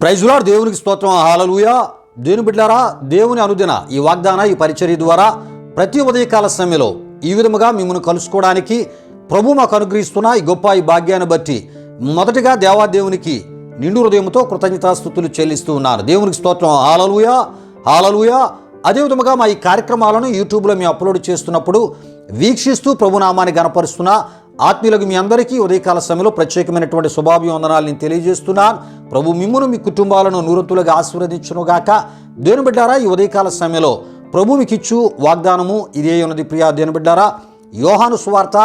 Praise lord. దేవునికి స్తోత్రం. హల్లెలూయా. దేవుని బిడ్డలారా, దేవుని అనుదిన ఈ వాగ్దాన ఈ పరిచర్య ద్వారా ప్రతి ఉదయకాల సమయంలో ఈ విధముగా మిమ్మల్ని కలుసుకోవడానికి ప్రభు మాకు అనుగ్రహిస్తున్న ఈ గొప్ప ఈ భాగ్యాన్ని బట్టి మొదటిగా దేవాదేవునికి నిండు హృదయంతో కృతజ్ఞతాస్తుతులు చెల్లిస్తూ ఉన్నాను. దేవునికి స్తోత్రం. హల్లెలూయా, హల్లెలూయా. అదేవిధముగా మా ఈ కార్యక్రమాలను యూట్యూబ్లో మేము అప్లోడ్ చేస్తున్నప్పుడు వీక్షిస్తూ ప్రభునామాన్ని గణపరుస్తున్న ఆత్మీయులకు మీ అందరికీ ఉదయకాల సమయంలో ప్రత్యేకమైనటువంటి శుభాభివందనాలు నేను తెలియజేస్తున్నాను. ప్రభు మిమ్మును మీ కుటుంబాలను నూరంతులుగా ఆశీర్వదించునుగాక. దేవుని బిడ్డారా, ఈ ఉదయకాల సమయంలో ప్రభు మీకు ఇచ్చు వాగ్దానము ఇదే ఉన్నది. ప్రియా దేవుని బిడ్డారా, యోహాను సువార్త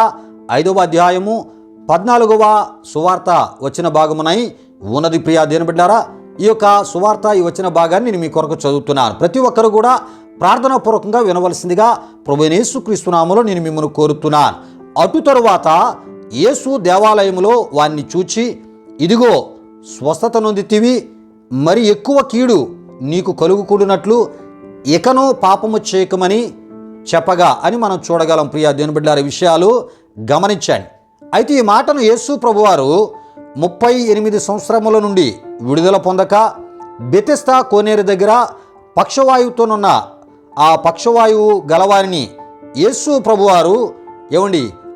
5వ అధ్యాయము 14వ సువార్త వచ్చిన భాగమునై ఉన్నది. ప్రియా దేవుని బిడ్డారా, ఈ యొక్క సువార్త ఈ వచ్చిన భాగాన్ని నేను మీ కొరకు చదువుతున్నాను. ప్రతి ఒక్కరు కూడా ప్రార్థనాపూర్వకంగా వినవలసిందిగా ప్రభువైన యేసుక్రీస్తు నామములో నేను మిమ్మల్ని కోరుతున్నాను. అటు తరువాత యేసు దేవాలయములో వారిని చూచి, ఇదిగో స్వస్థత నొందితివి, మరి ఎక్కువ కీడు నీకు కలుగుకూడినట్లు ఇకను పాపము చేయకమని చెప్పగా అని మనం చూడగలం. ప్రియా దేవుని బిడ్డలారా, విషయాలు గమనించండి. అయితే ఈ మాటను యేసు ప్రభువారు 38 సంవత్సరముల నుండి విడుదల పొందక బెతెస్దా కోనేరు దగ్గర పక్షవాయువుతోనున్న ఆ పక్షవాయువు గలవారిని యేసు ప్రభువారు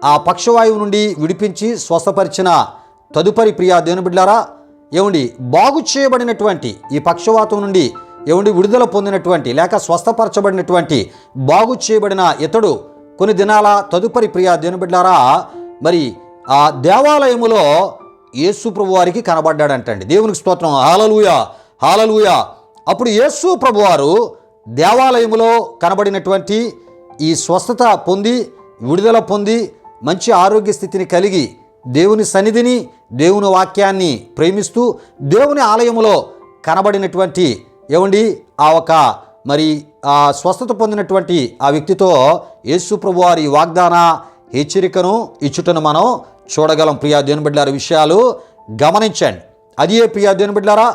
ఆ పక్షవాయువు నుండి విడిపించి స్వస్థపరిచిన తదుపరి ప్రియా దేవుని బిడ్డలారా, బాగు చేయబడినటువంటి ఈ పక్షవాతం నుండి విడుదల పొందినటువంటి లేక స్వస్థపరచబడినటువంటి బాగు చేయబడిన ఇతడు కొన్ని దినాల తదుపరి ప్రియా దేవుని బిడ్డలారా, మరి ఆ దేవాలయములో యేసు ప్రభువారికి కనబడ్డాడంటండి. దేవునికి స్తోత్రం. హల్లెలూయా, హల్లెలూయా. అప్పుడు యేసు ప్రభువారు దేవాలయములో కనబడినటువంటి ఈ స్వస్థత పొంది విడుదల పొంది మంచి ఆరోగ్య స్థితిని కలిగి దేవుని సన్నిధిని దేవుని వాక్యాన్ని ప్రేమిస్తూ దేవుని ఆలయములో కనబడినటువంటి ఆ స్వస్థత పొందినటువంటి ఆ వ్యక్తితో యేసు ప్రభువారి వాగ్దాన హెచ్చరికను ఇచ్చుటను మనం చూడగలం. ప్రియా దేవుని బిడ్డలారా, విషయాలు గమనించండి. అదే ప్రియా దేవుని బిడ్డలారా,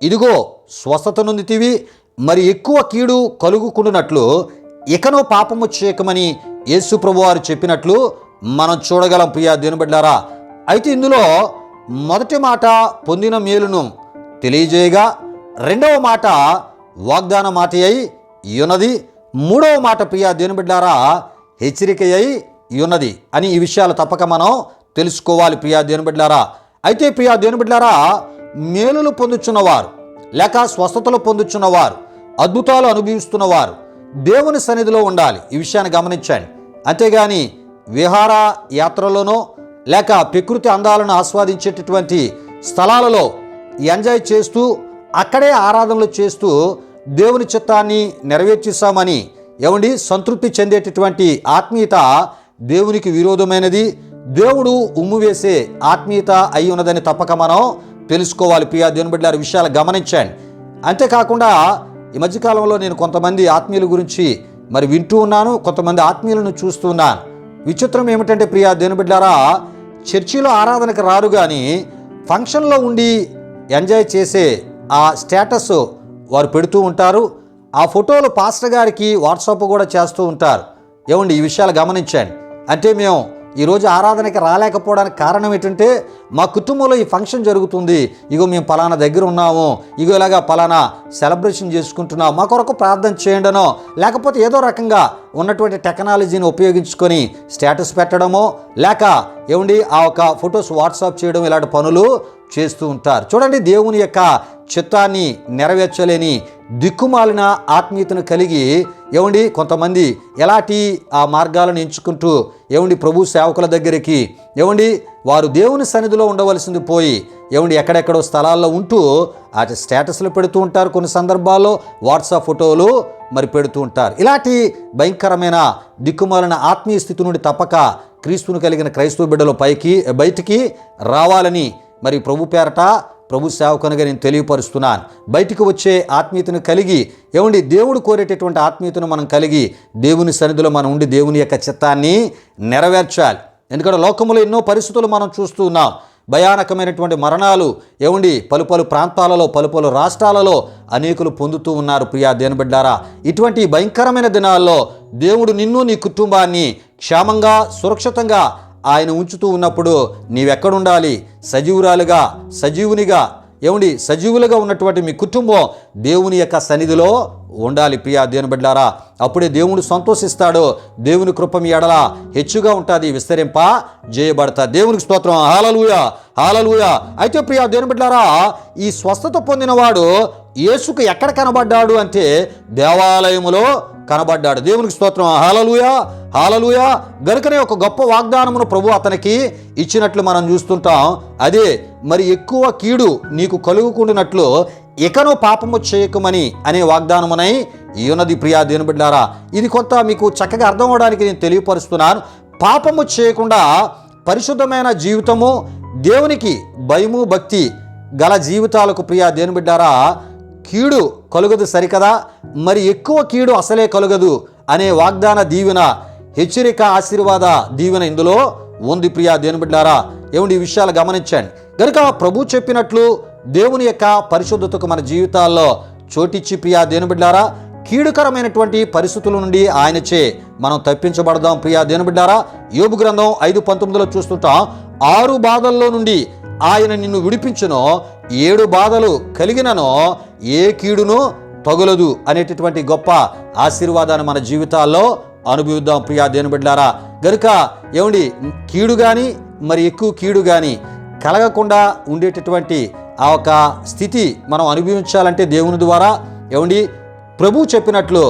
ఇదిగో స్వస్థత నొందితివి, మరి ఎక్కువ కీడు కలుగుకుండునట్లు ఇకను పాపము చేయకమని యేసు ప్రభువారు చెప్పినట్లు మనం చూడగలం. ప్రియా దేవుని బిడ్డలారా, అయితే ఇందులో మొదటి మాట పొందిన మేలును తెలియజేయగా, రెండవ మాట వాగ్దాన మాట అయి ఉన్నది, మూడవ మాట ప్రియా దేవుని బిడ్డలారా హెచ్చరిక అయి ఉన్నది అని ఈ విషయాలు తప్పక మనం తెలుసుకోవాలి. ప్రియా దేవుని బిడ్డలారా, అయితే ప్రియా దేవుని బిడ్డలారా, మేలులు పొందుచున్నవారు లేక స్వస్థతలు పొందుచున్నవారు అద్భుతాలు అనుభవిస్తున్నవారు దేవుని సన్నిధిలో ఉండాలి. ఈ విషయాన్ని గమనించండి. అంతేగాని విహార యాత్రలోనో లేక ప్రకృతి అందాలను ఆస్వాదించేటటువంటి స్థలాలలో ఎంజాయ్ చేస్తూ అక్కడే ఆరాధనలు చేస్తూ దేవుని చిత్తాన్ని నెరవేర్చేశామని సంతృప్తి చెందేటటువంటి ఆత్మీయత దేవునికి విరోధమైనది, దేవుడు ఉమ్మివేసే ఆత్మీయత అయి ఉన్నదని తప్పక మనం తెలుసుకోవాలి. ప్రియా దేవుని బిడ్డలారా, విషయాలు గమనించండి. అంతేకాకుండా ఈ మధ్యకాలంలో నేను కొంతమంది ఆత్మీయుల గురించి వింటూ ఉన్నాను, కొంతమంది ఆత్మీయులను చూస్తూ ఉన్నాను. విచిత్రం ఏమిటంటే ప్రియా దేవుని బిడ్డలారా, చర్చిలో ఆరాధనకు రారు కానీ ఫంక్షన్లో ఉండి ఎంజాయ్ చేసే ఆ స్టేటస్ వారు పెడుతూ ఉంటారు. ఆ ఫోటోలు పాస్టర్ గారికి వాట్సాప్ కూడా చేస్తూ ఉంటారు. ఈ విషయాలు గమనించండి. అంటే మేము ఈరోజు ఆరాధనకి రాలేకపోవడానికి కారణం ఏంటంటే మా కుటుంబంలో ఈ ఫంక్షన్ జరుగుతుంది, ఇగో మేము పలానా దగ్గర ఉన్నాము, ఇగో ఇలాగా పలానా సెలబ్రేషన్ చేసుకుంటున్నాం, మా కొరకు ప్రార్థన చేయండనో లేకపోతే ఏదో రకంగా ఉన్నటువంటి టెక్నాలజీని ఉపయోగించుకొని స్టేటస్ పెట్టడమో లేక ఆ ఒక ఫొటోస్ వాట్సాప్ చేయడం ఇలాంటి పనులు చేస్తూ ఉంటారు. చూడండి, దేవుని యొక్క చిత్తాన్ని నెరవేర్చలేని దిక్కుమాలిన ఆత్మీయతను కలిగి కొంతమంది ఎలాంటి ఆ మార్గాలను ఎంచుకుంటూ ప్రభు సేవకుల దగ్గరికి వారు దేవుని సన్నిధిలో ఉండవలసింది పోయి ఎక్కడెక్కడో స్థలాల్లో ఉంటూ ఆ స్టేటస్లు పెడుతూ ఉంటారు. కొన్ని సందర్భాల్లో వాట్సాప్ ఫోటోలు పెడుతూ ఉంటారు. ఇలాంటి భయంకరమైన దిక్కుమాలిన ఆత్మీయ స్థితి నుండి తప్పక క్రీస్తును కలిగిన క్రైస్తవ బిడ్డలు బయటికి రావాలని ప్రభు పేరట ప్రభు సేవకునిగా నేను తెలియపరుస్తున్నాను. బయటికి వచ్చే ఆత్మీయతను కలిగి దేవుడు కోరేటటువంటి ఆత్మీయతను మనం కలిగి దేవుని సన్నిధిలో మనం ఉండి దేవుని యొక్క చిత్తాన్ని నెరవేర్చాలి. ఎందుకంటే లోకములో ఎన్నో పరిస్థితులు మనం చూస్తూ ఉన్నాం. భయానకమైనటువంటి మరణాలు పలు ప్రాంతాలలో పలు రాష్ట్రాలలో అనేకులు పొందుతూ ఉన్నారు. ప్రియా దేవుని బిడ్డలారా, ఇటువంటి భయంకరమైన దినాల్లో దేవుడు నిన్ను నీ కుటుంబాన్ని క్షేమంగా సురక్షితంగా ఆయన ఉంచుతూ ఉన్నప్పుడు నీవెక్కడుండాలి? సజీవురాలుగా సజీవునిగా ఏమండి సజీవులుగా ఉన్నటువంటి మీ కుటుంబం దేవుని యొక్క సన్నిధిలో ఉండాలి ప్రియా దేవుని బిడ్డలారా. అప్పుడే దేవుడు సంతోషిస్తాడు. దేవుని కృప మీ ఎడల హెచ్చుగా ఉంటుంది, విస్తరింప చేయబడతా. దేవునికి స్తోత్రం. హల్లెలూయా, హల్లెలూయా. అయితే ప్రియా దేవుని బిడ్డలారా, ఈ స్వస్థత పొందినవాడు యేసుకు ఎక్కడ కనబడ్డాడు అంటే దేవాలయములో కనబడ్డాడు. దేవునికి స్తోత్రం. హల్లెలూయా, హల్లెలూయా. గనుకనే ఒక గొప్ప వాగ్దానమును ప్రభు అతనికి ఇచ్చినట్లు మనం చూస్తుంటాం. అదే మరి ఎక్కువ కీడు నీకు కలుగుకుంటున్నట్లు ఇకను పాపము చేయకమని అనే వాగ్దానమునై ఉన్నది ప్రియా దేవుని బిడ్డలారా. ఇది కొంత మీకు చక్కగా అర్థం అవడానికి నేను తెలియపరుస్తున్నాను. పాపము చేయకుండా పరిశుద్ధమైన జీవితము, దేవునికి భయము భక్తి గల జీవితాలకు ప్రియా దేవుని బిడ్డలారా కీడు కలుగదు సరికదా. మరి ఎక్కువ కీడు అసలే కలుగదు అనే వాగ్దాన దీవెన, హెచ్చరిక, ఆశీర్వాద దీవెన ఇందులో ఉంది ప్రియా దేవుని బిడ్డలారా. ఏమండి ఈ విషయాలు గమనించండి. కనుక ప్రభు చెప్పినట్లు దేవుని యొక్క పరిశుద్ధతకు మన జీవితాల్లో చోటిచ్చి ప్రియా దేవుని బిడ్డలారా కీడుకరమైనటువంటి పరిస్థితుల నుండి ఆయనచే మనం తప్పించబడదాం ప్రియా దేవుని బిడ్డలారా. యోబు గ్రంథం 5:19 చూస్తుంటాం. 6 బాధల్లో నుండి ఆయన నిన్ను విడిపించునో, 7 బాధలు కలిగిననో ఏ కీడును తగులదు అనేటటువంటి గొప్ప ఆశీర్వాదాన్ని మన జీవితాల్లో అనుభవిద్దాం ప్రియా దేవుని బిడ్డలారా. గనుక ఏమండి కీడు కానీ మరి ఎక్కువ కీడు కానీ కలగకుండా ఉండేటటువంటి ఆ ఒక స్థితి మనం అనుభవించాలంటే దేవుని ద్వారా ఏమండి ప్రభు చెప్పినట్లు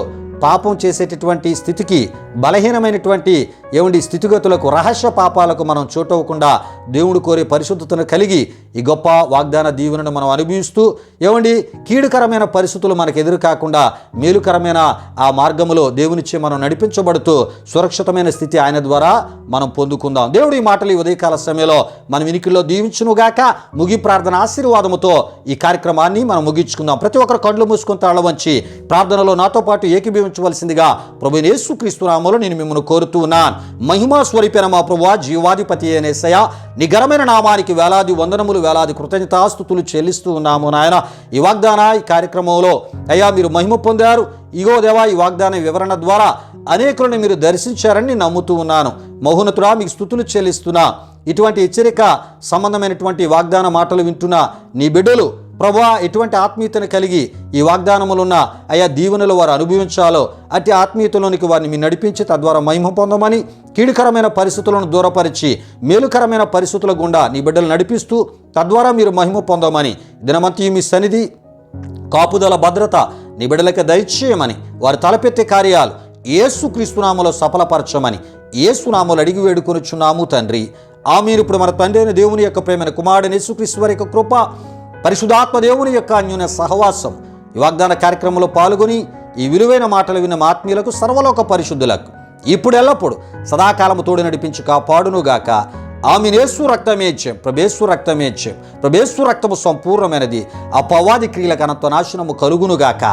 పాపం చేసేటటువంటి స్థితికి, బలహీనమైనటువంటి ఏమండి స్థితిగతులకు, రహస్య పాపాలకు మనం చోటవ్వకుండా దేవుడు కోరే పరిశుద్ధతను కలిగి ఈ గొప్ప వాగ్దాన దీవెనను మనం అనుభవిస్తూ ఏమండి కీడుకరమైన పరిస్థితులు మనకు ఎదురు కాకుండా మేలుకరమైన ఆ మార్గములో దేవునిచ్చే మనం నడిపించబడుతూ సురక్షితమైన స్థితి ఆయన ద్వారా మనం పొందుకుందాం. దేవుడు ఈ మాటలు ఈ ఉదయకాల సమయంలో మన వినికిల్లో దీవించునుగాక. ముగి ప్రార్థన ఆశీర్వాదముతో ఈ కార్యక్రమాన్ని మనం ముగించుకుందాం. ప్రతి ఒక్కరు కళ్ళు మూసుకొని తాళ వంచి ప్రార్థనలో నాతో పాటు ఏకీభవించవలసిందిగా ప్రభువైన యేసుక్రీస్తు నామములో నేను మిమ్మల్ని కోరుతూ ఉన్నాను. మహిమా స్వరూపైన మా ప్రభువా, జీవాధిపతి అయిన యేసయ్య, నీ ఘనమైన నామానికి వేలాది వందనములు, వేలాది కృతజ్ఞతాస్తుతులు చెల్లిస్తూ ఉన్నాము నాయన. ఈ వాగ్దాన ఈ కార్యక్రమంలో అయ్యా మీరు మహిమ పొందారు. ఇగో దేవా ఈ వాగ్దాన వివరణ ద్వారా అనేకులను మీరు దర్శించారని నమ్ముతూ ఉన్నాను. మహోన్నతుడా మీకు స్తుతులు చెల్లిస్తున్నా. ఇటువంటి హెచ్చరిక సంబంధమైనటువంటి వాగ్దాన మాటలు వింటున్న నీ బిడ్డలు ప్రభువా ఎటువంటి ఆత్మీయతను కలిగి ఈ వాగ్దానములున్న అయా దీవెనలు వారు అనుభవించాలో అట్టి ఆత్మీయతలోనికి వారిని మీరు నడిపించి తద్వారా మహిమ పొందమని, కీడుకరమైన పరిస్థితులను దూరపరిచి మేలుకరమైన పరిస్థితుల గుండా నీ బిడ్డలు నడిపిస్తూ తద్వారా మీరు మహిమ పొందమని, దినమంతి మీ సన్నిధి కాపుదల భద్రత నీ బిడ్డలకి దయచేయమని, వారి తలపెత్తే కార్యాలు యేసుక్రీస్తు నామములో సఫలపరచమని యేసునామములో అడిగి వేడుకొనుచున్నాము తండ్రి. ఆమేన్. ఇప్పుడు మన తండ్రి అయిన దేవుని యొక్క ప్రేమైన కుమారుడైన యేసుక్రీస్తు వారి యొక్క కృప, పరిశుద్ధాత్మ దేవుని యొక్క అన్యోన్య సహవాసం ఈ వాగ్దాన కార్యక్రమంలో పాల్గొని ఈ విలువైన మాటలు విన్న ఆత్మీయులకు, సర్వలోక పరిశుద్ధులకు ఇప్పుడు ఎల్లప్పుడు సదాకాలము తోడు నడిపించి కాపాడునుగాక. ఆమేన్. యేసు రక్తమే జయం, ప్రభేసు రక్తమే జయం, ప్రభేసు రక్తము సంపూర్ణమైనది. అపవాది క్రియలకు అనంత నాశనము కలుగునుగాక.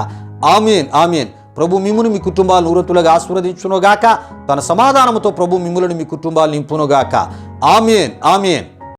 ఆమేన్, ఆమేన్. ప్రభు మిమ్మును మీ కుటుంబాలు నూరంతులుగా ఆశీర్వదించునుగాక. తన సమాధానముతో ప్రభు మిమ్ములను మీ కుటుంబాలు నింపునుగాక. ఆమేన్, ఆమేన్.